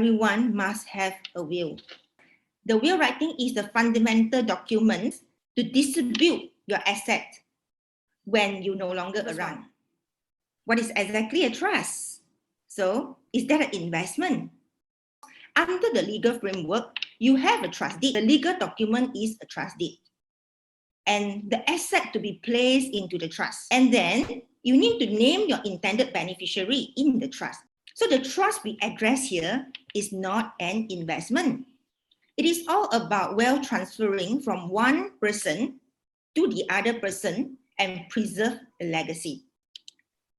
everyone must have a will. The will writing is the fundamental document to distribute your asset when you're no longer around. What is exactly a trust? So, is that an investment? Under the legal framework, you have a trust deed. The legal document is a trust deed. And the asset to be placed into the trust. And then you need to name your intended beneficiary in the trust. So the trust we address here is not an investment. It is all about wealth transferring from one person to the other person and preserve the legacy.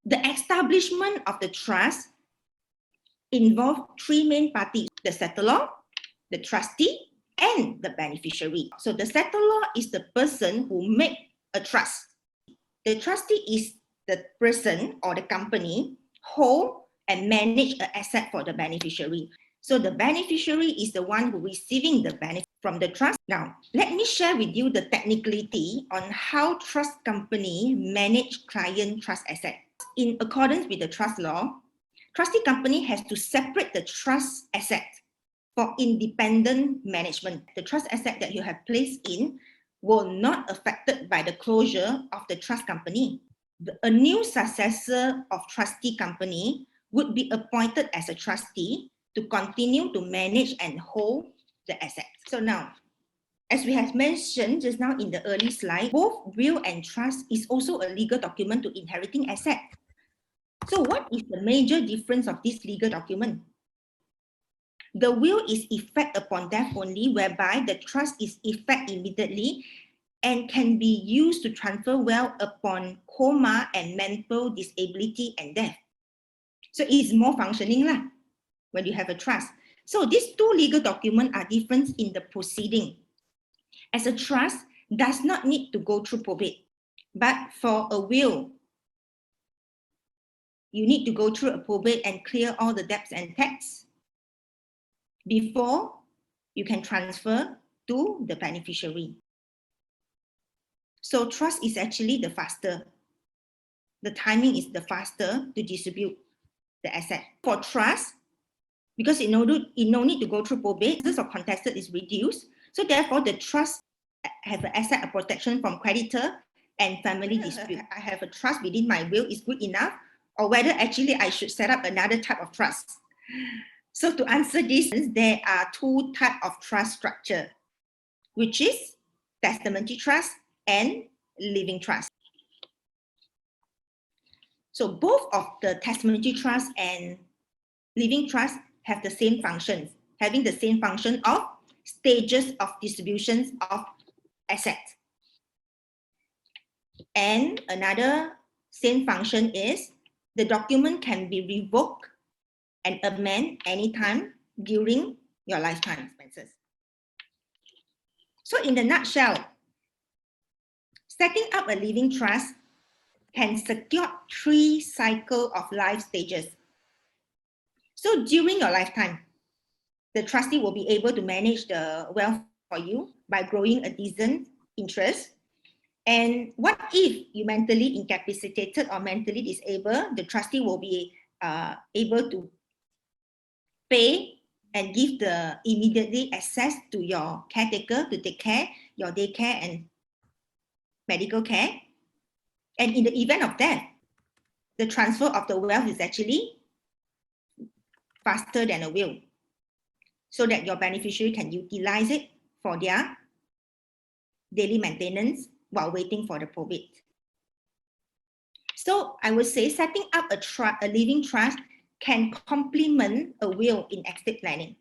The establishment of the trust involves three main parties: the settlor, the trustee, and the beneficiary. So the settlor is the person who makes a trust. The trustee is the person or the company hold and manage an asset for the beneficiary. So the beneficiary is the one who receiving the benefit from the trust. Now, let me share with you the technicality on how trust company manage client trust asset. In accordance with the trust law, trustee company has to separate the trust asset for independent management. The trust asset that you have placed in will not affected by the closure of the trust company. A new successor of trustee company would be appointed as a trustee to continue to manage and hold the asset. So now, as we have mentioned just now in the early slide, both will and trust is also a legal document to inheriting asset. So what is the major difference of this legal document? The will is effect upon death only, whereby the trust is effect immediately and can be used to transfer wealth upon coma and mental disability and death. So it's more functioning lah when you have a trust. So these two legal documents are different in the proceeding. As a trust does not need to go through probate, but for a will, you need to go through a probate and clear all the debts and tax before you can transfer to the beneficiary. So trust is actually the faster. The timing is the faster to distribute the asset. For trust, because it no need to go through probate, the of contested is reduced. So therefore, the trust have an asset protection from creditor and family dispute. I have a trust within my will is good enough, or whether actually I should set up another type of trust. So to answer this, there are two types of trust structure, which is testamentary trust and living trust. So both of the testamentary trust and living trust have the same functions, having the same function of stages of distributions of assets. And another same function is the document can be revoked and amended anytime during your lifetime expenses. So in the nutshell, setting up a living trust can secure 3 cycles of life stages. So during your lifetime, the trustee will be able to manage the wealth for you by growing a decent interest. And what if you mentally incapacitated or mentally disabled, the trustee will be able to pay and give the immediately access to your caretaker to take care, your daycare and medical care. And in the event of death, the transfer of the wealth is actually faster than a will, so that your beneficiary can utilize it for their daily maintenance while waiting for the probate. So I would say setting up a living trust can complement a will in estate planning.